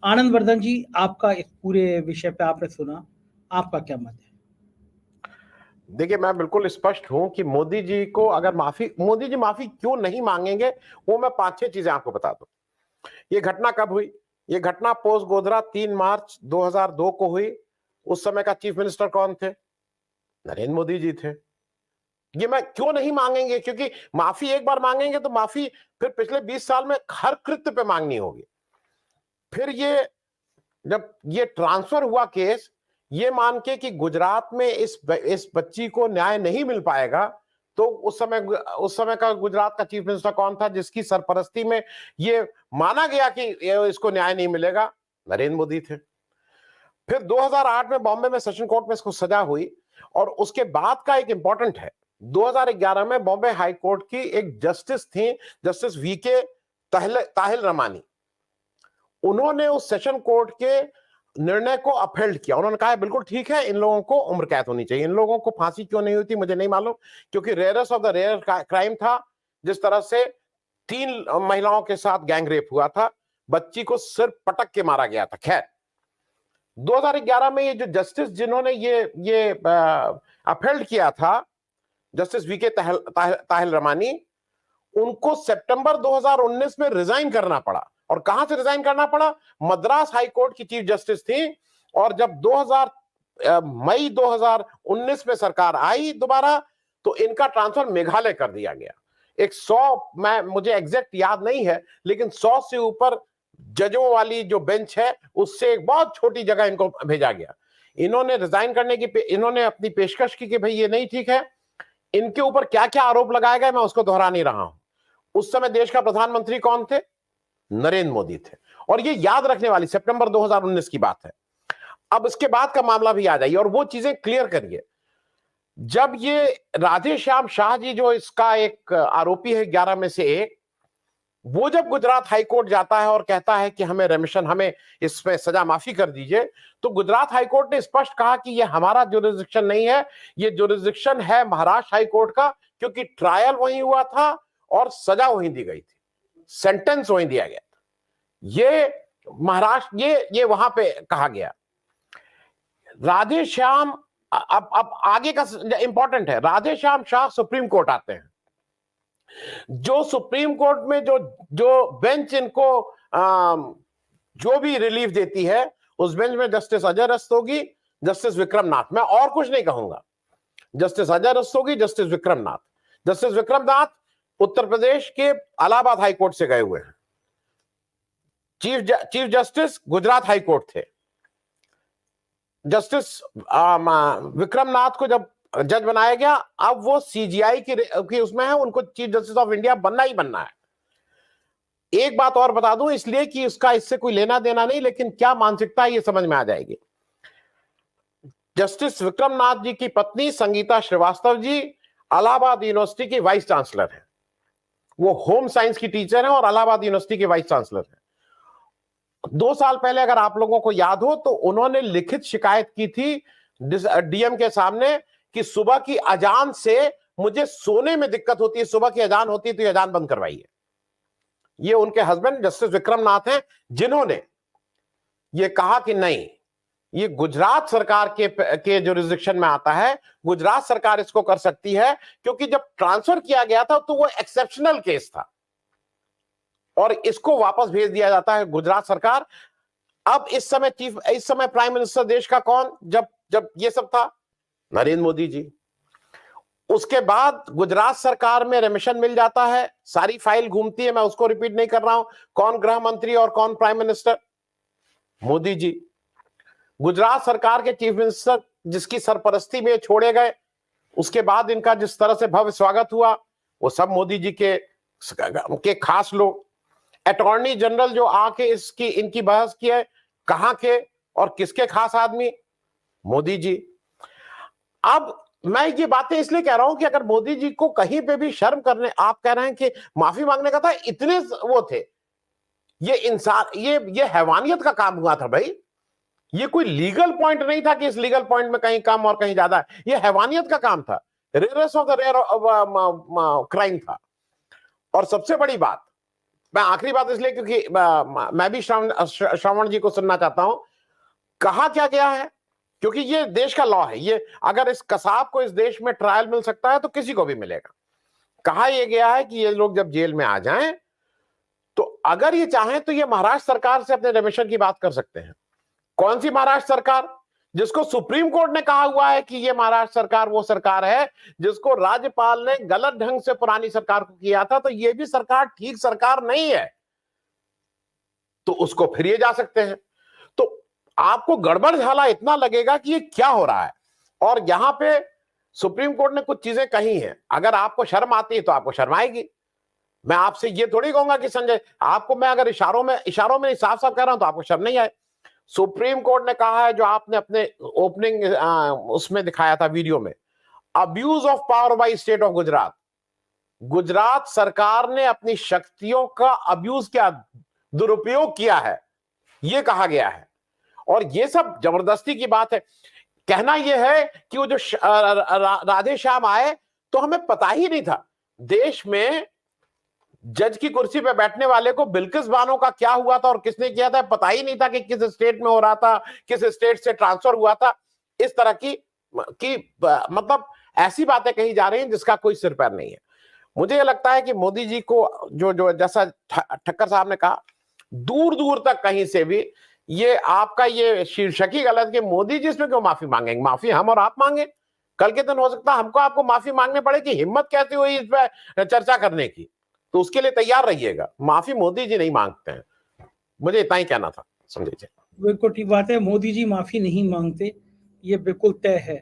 आनंद वर्धन जी, आपका इस पूरे विषय पे आपने सुना, आपका क्या मत है? देखिए, मैं बिल्कुल स्पष्ट हूं कि मोदी जी को अगर मोदी जी माफी क्यों नहीं मांगेंगे, वो मैं 5-6 चीजें आपको बता दूं। ये घटना कब हुई? ये घटना पोस्ट गोधरा 3 मार्च 2002 को हुई। उस समय का चीफ मिनिस्टर कौन थे? नरेंद्र मोदी जी थे। ये मैं क्यों नहीं मांगेंगे, क्योंकि माफी एक बार मांगेंगे तो माफी फिर पिछले 20 साल में हर कृत्य पे मांगनी होगी। फिर ये जब ये ट्रांसफर हुआ केस, ये मान के कि गुजरात में इस बच्ची को न्याय नहीं मिल पाएगा, तो उस समय का गुजरात का चीफ मिनिस्टर कौन था जिसकी सरपरस्ती में ये माना गया कि इसको न्याय नहीं मिलेगा? नरेंद्र मोदी थे। फिर 2008 में बॉम्बे में सेशन कोर्ट में इसको सजा हुई, और उसके बाद का एक इंपॉर्टेंट है, 2011 में बॉम्बे हाई कोर्ट की एक जस्टिस थी, जस्टिस वीके ताहिल रमानी। उन्होंने उस सेशन कोर्ट के निर्णय को अपहेल्ड किया। उन्होंने कहा बिल्कुल ठीक है, इन लोगों को उम्र कैद होनी चाहिए। इन लोगों को फांसी क्यों नहीं हुई थी मुझे नहीं मालूम, क्योंकि rarest of the rare crime था। जिस तरह से 3 महिलाओं के साथ गैंग रेप हुआ था, बच्ची को सिर्फ पटक के मारा गया था। खैर, 2011 में ये जो जस्टिस जिन्होंने ये अपहेल्ड किया था, जस्टिस वीके ताहिल रमानी, उनको सितंबर 2019 में रिजाइन करना पड़ा। और कहां से रिजाइन करना पड़ा? मद्रास हाई कोर्ट की चीफ जस्टिस थी। और जब मई 2019 में सरकार आई दोबारा, तो इनका ट्रांसफर मेघालय कर दिया गया। एक 100, मुझे एग्जैक्ट याद नहीं है, लेकिन 100 से ऊपर जजों वाली जो बेंच है, उससे एक बहुत छोटी जगह इनको भेजा गया। इन्होंने रिजाइन करने की इन्होंने अपनी पेशकश की कि भाई ये नहीं ठीक है। इनके ऊपर क्या क्या आरोप लगाए गए मैं उसको दोहरा नहीं रहा हूं। उस समय देश का प्रधानमंत्री कौन थे? नरेंद्र मोदी थे। और ये याद रखने वाली सितंबर 2019 की बात है। अब इसके बाद का मामला भी आ जाइए और वो चीजें क्लियर करिए। जब ये राधेश्याम शाह जी, जो इसका एक आरोपी है 11 में से एक, वो जब गुजरात हाईकोर्ट जाता है और कहता है कि हमें इसमें सजा माफी कर दीजिए, तो गुजरात हाईकोर्ट ने स्पष्ट कहा कि ये हमारा जुरिस्डिक्शन नहीं है, ये जुरिस्डिक्शन है महाराष्ट्र हाईकोर्ट का, क्योंकि ट्रायल वहीं हुआ था और सजा वहीं दी गई थी, सेंटेंस वहीं दिया गया था। ये महाराष्ट्र, ये वहां पे कहा गया। राधेश्याम, अब आगे का इंपॉर्टेंट है, राधेश्याम शाह सुप्रीम कोर्ट आते हैं। जो सुप्रीम कोर्ट में जो जो बेंच इनको जो भी रिलीफ देती है, उस बेंच में जस्टिस अजय रस्तोगी, जस्टिस विक्रम नाथ, मैं और कुछ नहीं कहूंगा। जस्टिस अजय रस्तोगी, जस्टिस विक्रम नाथ। जस्टिस विक्रम नाथ उत्तर प्रदेश के इलाहाबाद हाई कोर्ट से गए हुए हैं। Chief justice Gujarat high court थे। जस्टिस विक्रम नाथ को जब जज बनाया गया, अब वो सीजीआई की उसमें है, उनको चीफ जस्टिस ऑफ इंडिया बनना ही बनना है। एक बात और बता दूं, इसलिए कि उसका इससे कोई लेना देना नहीं, लेकिन क्या मानसिकता है ये समझ में आ जाएगी। जस्टिस विक्रम नाथ जी की पत्नी संगीता श्रीवास्तव जी इलाहाबाद यूनिवर्सिटी की वाइस चांसलर है। वो होम साइंस की टीचर है और इलाहाबाद यूनिवर्सिटी के वाइस चांसलर है। 2 साल पहले अगर आप लोगों को याद हो, तो उन्होंने लिखित शिकायत की थी डीएम के सामने कि सुबह की अजान से मुझे सोने में दिक्कत होती है, सुबह की अजान होती है तो ये अजान बंद करवाइए। ये उनके हस्बैंड जस्टिस विक्रम नाथ हैं, जिन्होंने ये कहा कि नहीं, ये गुजरात सरकार के जुरिस्डिक्शन में आता है, गुजरात सरकार इसको कर सकती है, क्योंकि जब ट्रांसफर किया गया था तो वो एक्सेप्शनल केस था और इसको वापस भेज दिया जाता है गुजरात सरकार। अब इस समय प्राइम मिनिस्टर देश का कौन, जब ये सब था? नरेंद्र मोदी जी। उसके बाद गुजरात सरकार में रेमिशन मिल जाता है, सारी फाइल घूमती है, मैं उसको रिपीट नहीं कर रहा हूं। कौन गृह मंत्री और कौन प्राइम मिनिस्टर? मोदी जी। गुजरात सरकार के चीफ मिनिस्टर जिसकी सरपरस्ती में छोड़े गए, उसके बाद इनका जिस तरह से भव्य स्वागत हुआ, वो सब मोदी जी के खास लोग। अटॉर्नी जनरल जो आके इनकी बहस की है, कहां के और किसके खास आदमी? मोदी जी। अब मैं ये बातें इसलिए कह रहा हूं कि अगर मोदी जी को कहीं पे भी शर्म करने, आप कह रहे हैं कि माफी मांगने का था, इतने वो थे, ये इंसान, ये हैवानियत का काम हुआ था भाई। ये कोई लीगल पॉइंट नहीं था कि इस लीगल पॉइंट में कहीं कम और कहीं ज्यादा, ये हैवानियत का काम था, rarest of the rare crime था। और सबसे बड़ी बात, मैं आखिरी बात इसलिए क्योंकि मैं भी श्रवण जी को सुनना चाहता हूं, कहा क्या गया है, क्योंकि ये देश का लॉ है, ये अगर इस कसाब को इस देश में ट्रायल मिल सकता है तो किसी को भी मिलेगा। कहा यह गया है कि ये लोग जब जेल में आ जाएं तो अगर ये चाहें तो ये महाराष्ट्र सरकार से अपने रिमिशन की बात कर सकते हैं। कौन सी महाराष्ट्र सरकार? जिसको सुप्रीम कोर्ट ने कहा हुआ है कि ये महाराष्ट्र सरकार वो सरकार है जिसको राज्यपाल ने गलत ढंग से पुरानी सरकार को किया था, तो ये भी सरकार ठीक सरकार नहीं है, तो उसको फिर ये जा सकते हैं। तो आपको गड़बड़ झाला इतना लगेगा कि ये क्या हो रहा है। और यहां पे सुप्रीम कोर्ट ने कुछ चीजें कही हैं, अगर आपको शर्म आती है तो आपको शर्म आएगी। मैं आपसे ये थोड़ी कहूंगा कि संजय आपको, मैं अगर इशारों में साफ साफ कह रहा हूं तो आपको शर्म नहीं आए। सुप्रीम कोर्ट ने कहा है, जो आपने अपने ओपनिंग उसमें दिखाया था वीडियो में, abuse of power by state of Gujarat. Gujarat सरकार ने अपनी शक्तियों का अब्यूज किया, दुरुपयोग किया है, यह कहा गया है। और यह सब जबरदस्ती की बात है। कहना यह है कि वो जो राधे श्याम आए तो हमें पता ही नहीं था। देश में जज की कुर्सी पे बैठने वाले को बिल्किस बानो का क्या हुआ था और किसने किया था पता ही नहीं था, कि किस स्टेट में हो रहा था, किस स्टेट से ट्रांसफर हुआ था। इस तरह की मतलब ऐसी बातें कही जा रही हैं जिसका कोई सिर पैर नहीं है। मुझे यह लगता है कि मोदी जी को जो जैसा ठक्कर साहब ने कहा, दूर दूर तक कहीं से भी ये आपका ये शीर्षक ही गलत कि मोदी जी इसमें क्यों माफी मांगेंगे। माफी हम और आप मांगे, कल के दिन हो सकता है हमको आपको माफी मांगने पड़े कि हिम्मत कैसे हुई इस पर चर्चा करने की, तो उसके लिए तैयार रहिएगा। माफी मोदी जी नहीं मांगते हैं। मुझे इतना ही कहना था संजय जी। बिल्कुल ठीक बात है, मोदी जी माफी नहीं मांगते, ये बिल्कुल तय है।